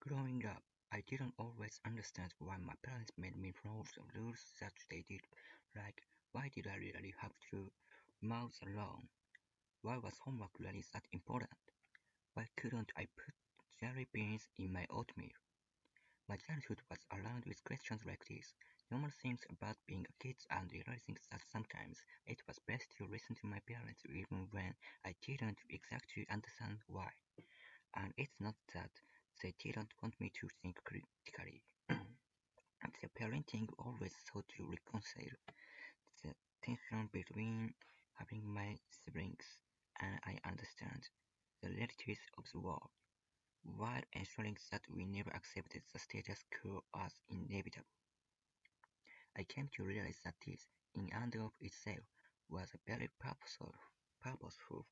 Growing up, I didn't always understand why my parents made me follow the rules that they did. Like, why did I really have to mow the lawn? Why was homework really that important? Why couldn't I put jelly beans in my oatmeal? My childhood was around with questions like this, normal things about being a kid and realizing that sometimes it was best to listen to my parents even when I didn't exactly understand why. And it's not that they didn't want me to think critically. The parenting always sought to reconcile the tension between having my siblings and I understand the realities of the world, while ensuring that we never accepted the status quo as inevitable. I came to realize that this, in and of itself, was a very purposeful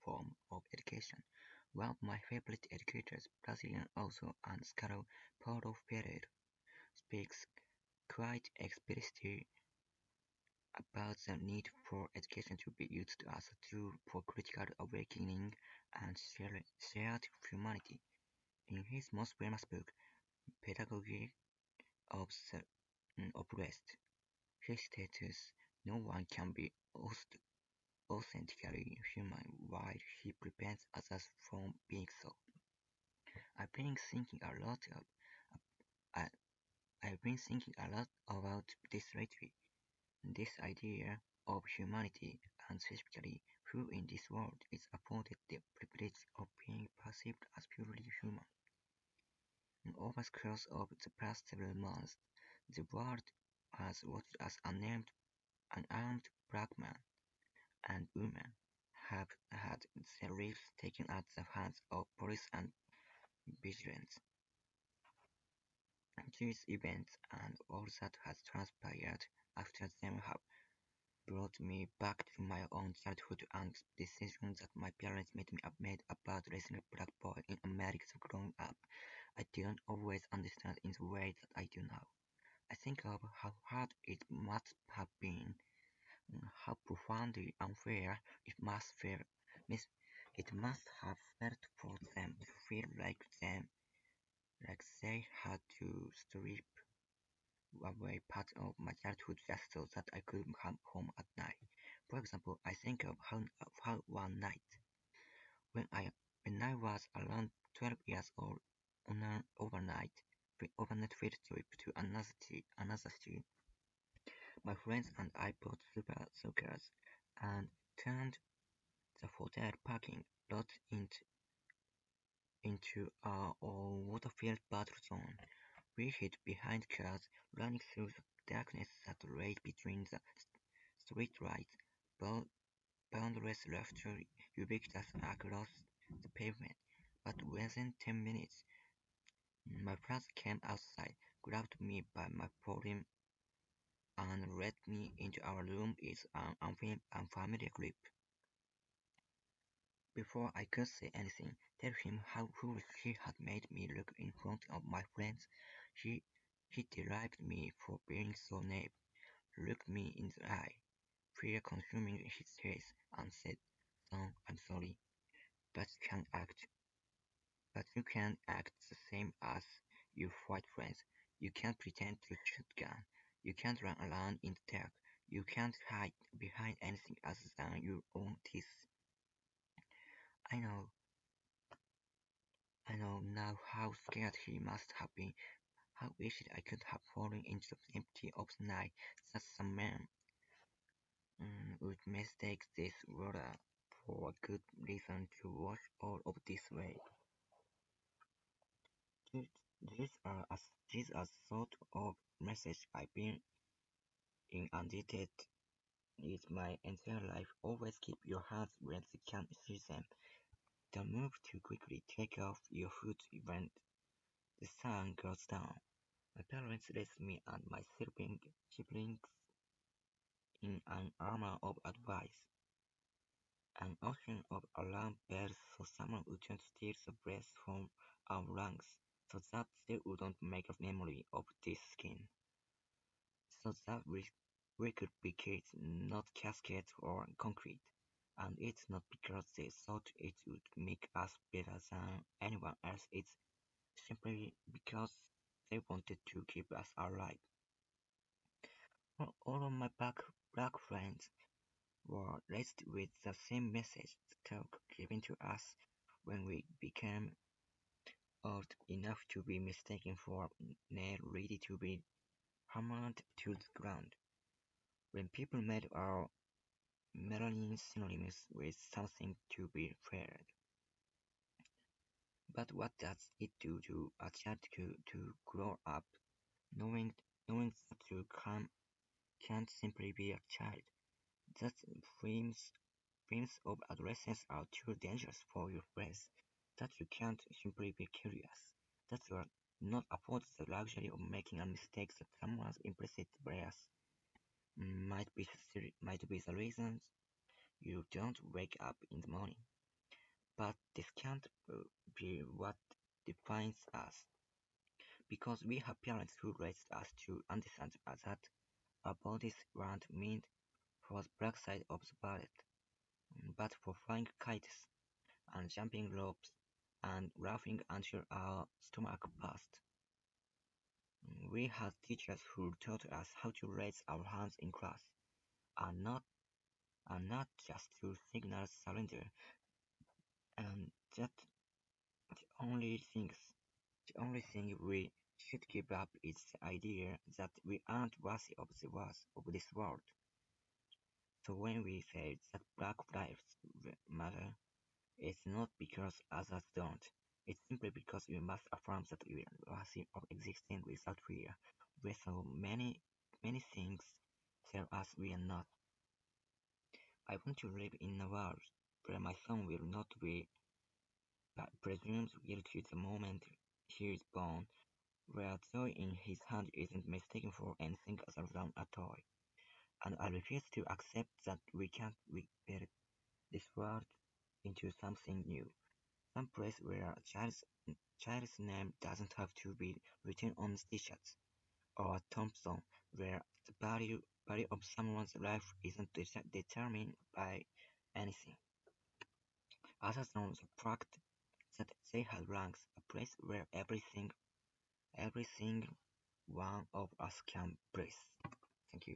form of education. One of my favorite educators, Brazilian author and scholar Paulo Freire, speaks quite explicitly about the need for education to be used as a tool for critical awakening and shared humanity. In his most famous book, Pedagogy of the Oppressed, he states no one can be authentically human while he prevents others from being so. I've been thinking a lot of, I, I've been thinking a lot about this lately. This idea of humanity, and specifically who in this world is afforded the privilege of being perceived as purely human. Over the course of the past several months, the world has watched as unarmed black men and women have had their lives taken at the hands of police and vigilantes. These events and all that has transpired after them have brought me back to my own childhood and decisions that my parents made about raising a black boy in America growing up. I didn't always understand in the way that I do now. I think of how hard it must have been, how profoundly unfair it must have felt for them to feel like they had to strip away part of my childhood just so that I could come home at night. For example, I think of how one night when I was around 12 years old on an overnight field trip to another city, my friends and I bought super soakers and turned the hotel parking lot into our own water-filled battle zone. We hid behind cars, running through the darkness that lay between the streetlights. Boundless laughter ubiquitous across the pavement. But within 10 minutes, my father came outside, grabbed me by my forearm, and led me into our room in an unfamiliar grip. Before I could say anything, tell him how foolish he had made me look in front of my friends, he, he derided me for being so naive, looked me in the eye, fear consuming his face, and said, "Son, I'm sorry, but you can't act the same as your white friends. You can't pretend to shoot gun. You can't run around in the dark. You can't hide behind anything other than your own teeth." I know, I know now how scared he must have been, how easily I could have fallen into the empty of the night that some men would mistake this water for a good reason to wash all of this away. These these are these are sort of message I've been inundated with my entire life. Always keep your hands where they can see them. Don't move too quickly. Take off your foot when the sun goes down. My parents raised me and my siblings in an armor of advice, an ocean of alarm bells so someone wouldn't steal the breath from our lungs, so that they wouldn't make a memory of this skin, so that we could be kids, not caskets or concrete. And it's not because they thought it would make us better than anyone else, it's simply because they wanted to keep us alive. All of my black friends were raised with the same message talk given to us when we became old enough to be mistaken for nail ready to be hammered to the ground. When people made our melanin synonymous with something to be feared. But what does it do to a child to grow up knowing that you can't simply be a child? That dreams of adolescence are too dangerous for your brains. That you can't simply be curious. That you are not afford the luxury of making a mistake that someone's implicit bias might be the reasons you don't wake up in the morning. But this can't be what defines us, because we have parents who raised us to understand that our bodies weren't meant for the black side of the bullet, but for flying kites and jumping ropes and laughing until our stomach burst. We had teachers who taught us how to raise our hands in class, and not just to signal surrender, and that the only things The only thing we should give up is the idea that we aren't worthy of this world. So when we say that Black Lives Matter, it's not because others don't. It's simply because we must affirm that we are worthy of existing without fear, where so many things tell us we are not. I want to live in a world where my son will not be presumed guilty the moment he is born, where a toy in his hand isn't mistaken for anything other than a toy, and I refuse to accept that we can't rebuild this world into something new, some place where a child's name doesn't have to be written on t-shirts, or a tombstone where the value of someone's life isn't determined by anything other than the fact that they had lungs, a place where everything one of us can breathe. Thank you.